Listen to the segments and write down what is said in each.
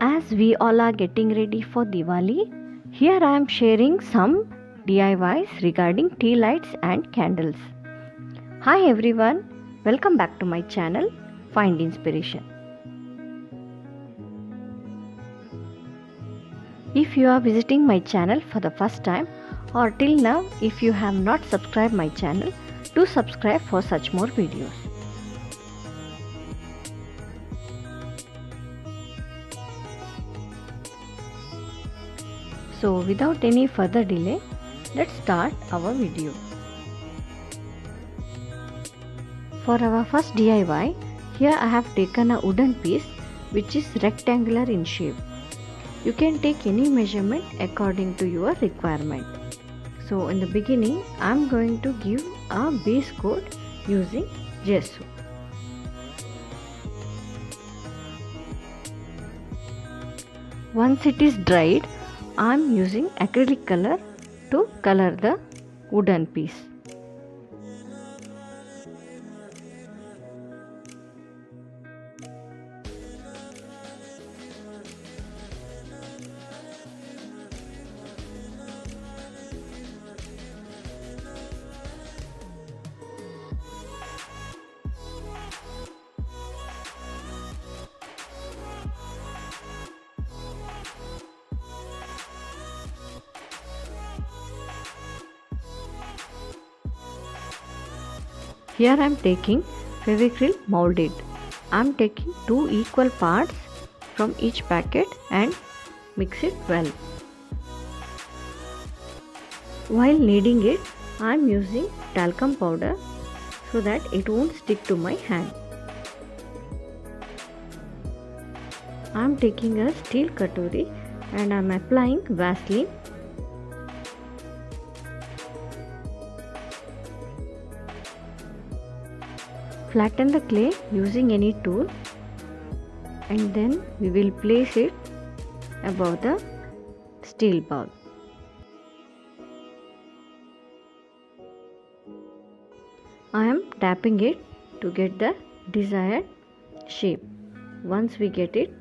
As we all are getting ready for Diwali, here I am sharing some DIYs regarding tea lights and candles. Hi everyone, welcome back to my channel Find Inspiration. If you are visiting my channel for the first time or till now if you have not subscribed my channel, do subscribe for such more videos. So without any further delay, let's start our video. For our first DIY, here I have taken a wooden piece which is rectangular in shape. You can take any measurement according to your requirement. So in the beginning, I am going to give a base coat using gesso. Once it is dried, I am using acrylic color to color the wooden piece. Here I am taking Fevicryl molded. I am taking 2 equal parts from each packet and mix it well. While kneading it, I am using talcum powder so that it won't stick to my hand. I am taking a steel katuri and I am applying Vaseline. Flatten the clay using any tool and then we will place it above the steel bowl. I am tapping it to get the desired shape. Once we get it,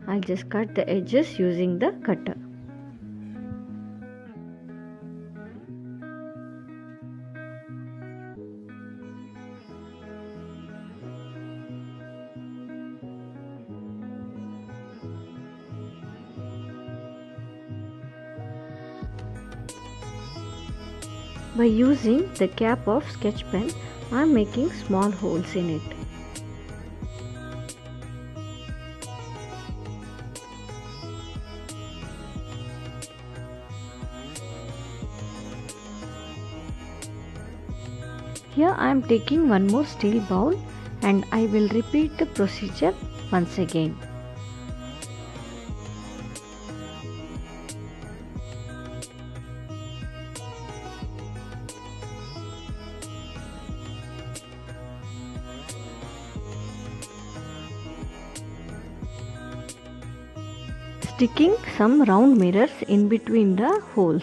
I'll just cut the edges using the cutter. By using the cap of sketch pen, I am making small holes in it. Here I am taking one more steel bowl and I will repeat the procedure once again. Sticking some round mirrors in between the holes.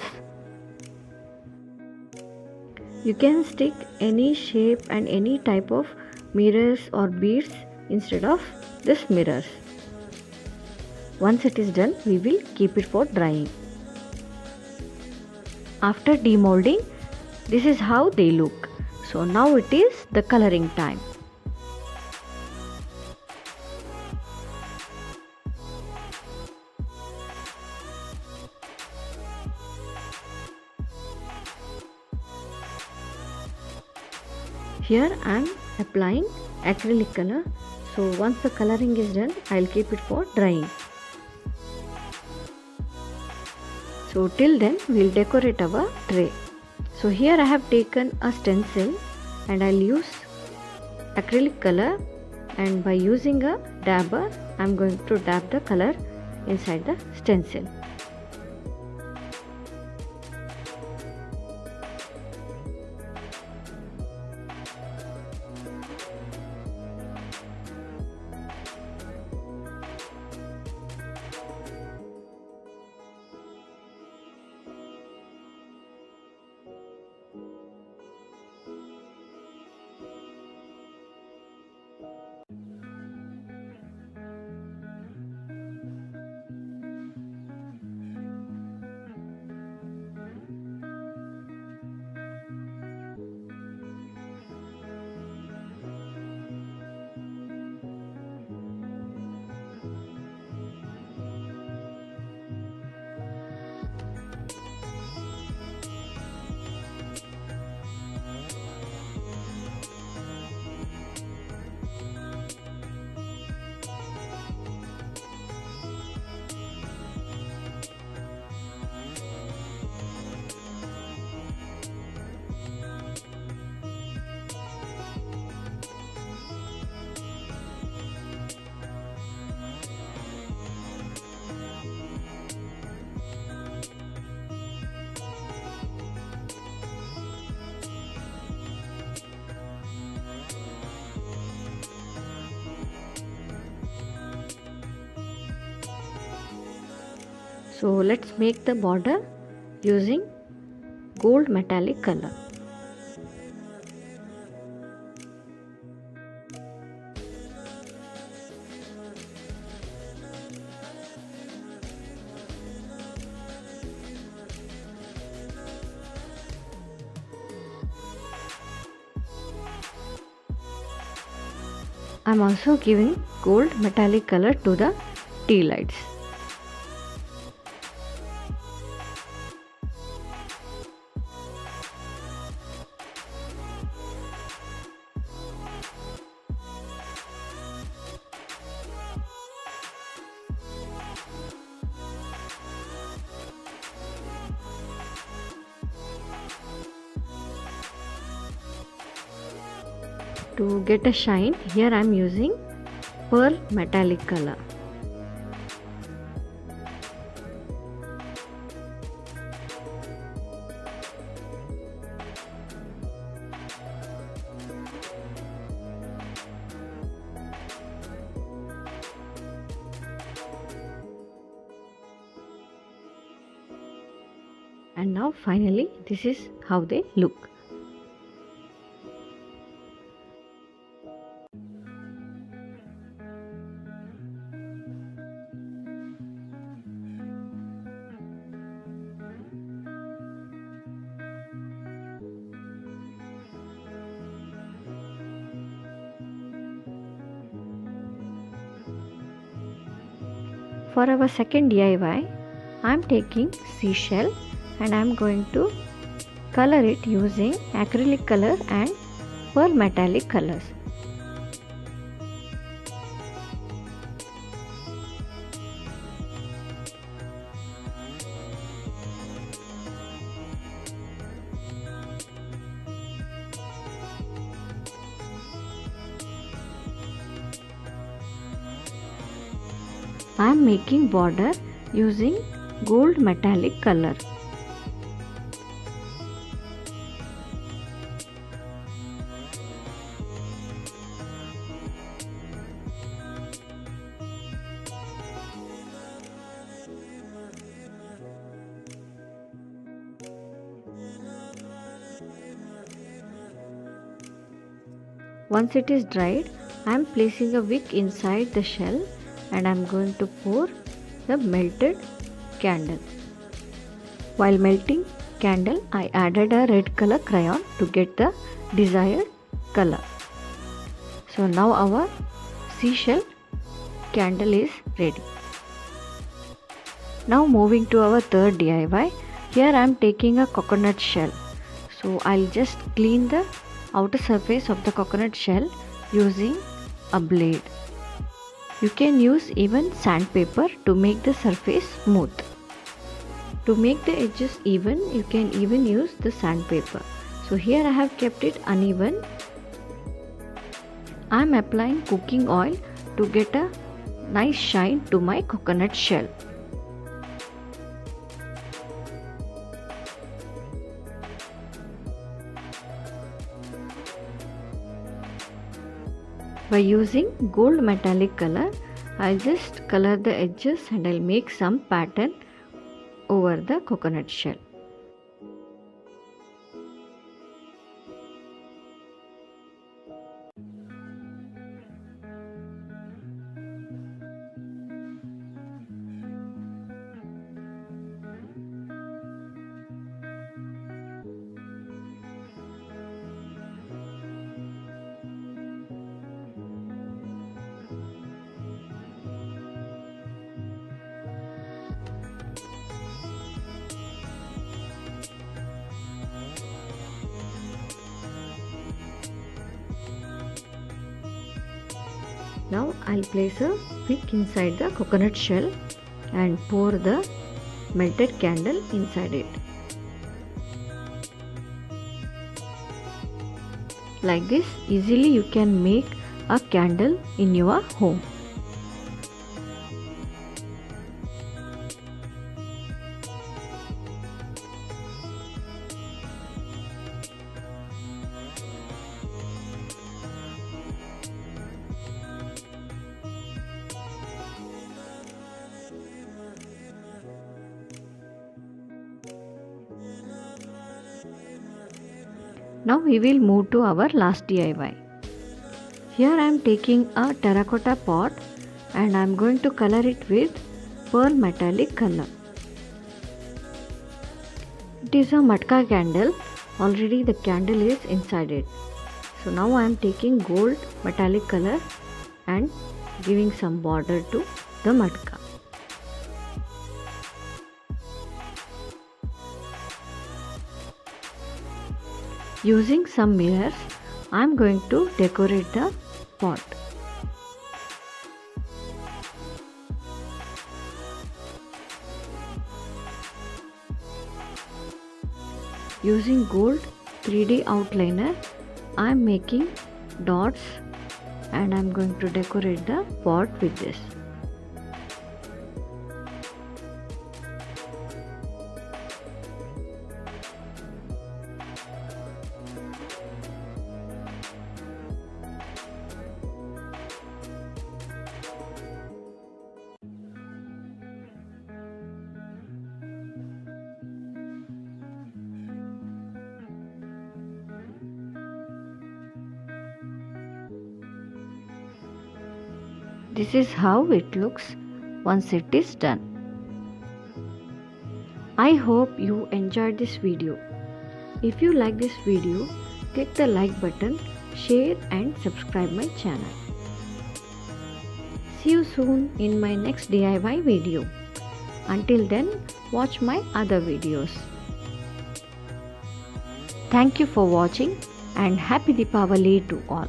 You can stick any shape and any type of mirrors or beads instead of this mirrors. Once it is done, we will keep it for drying. After demolding, this is how they look. So now it is the coloring time. Here I am applying acrylic color. So once the coloring is done, I will keep it for drying. So till then we will decorate our tray. So here I have taken a stencil and I will use acrylic color, and by using a dabber I am going to dab the color inside the stencil. So let's make the border using gold metallic color. I'm also giving gold metallic color to the tea lights. To get a shine, here I am using pearl metallic color. And now finally this is how they look. For our second DIY, I am taking seashell and I am going to color it using acrylic color and pearl metallic colors. I am making border using gold metallic color. Once it is dried, I am placing a wick inside the shell and I am going to pour the melted candle. While melting candle, I added a red color crayon to get the desired color. So now our seashell candle is ready. Now moving to our third DIY. Here I am taking a coconut shell. So I'll just clean the outer surface of the coconut shell using a blade. You can use even sandpaper to make the surface smooth. To make the edges even, you can even use the sandpaper. So here I have kept it uneven. I am applying cooking oil to get a nice shine to my coconut shell. By using gold metallic color, I'll just color the edges and I'll make some pattern over the coconut shell. Now I'll place a wick inside the coconut shell and pour the melted candle inside it. Like this, easily you can make a candle in your home. Now we will move to our last DIY. Here I am taking a terracotta pot and I am going to color it with pearl metallic color. It is a matka candle. Already the candle is inside it. So now I am taking gold metallic color and giving some border to the matka. Using some mirrors, I am going to decorate the pot. Using gold 3D outliner, I am making dots and I am going to decorate the pot with this. This is how it looks once it is done. I hope you enjoyed this video. If you like this video, click the like button, share and subscribe my channel. See you soon in my next DIY video. Until then, watch my other videos. Thank you for watching and happy Deepavali to all.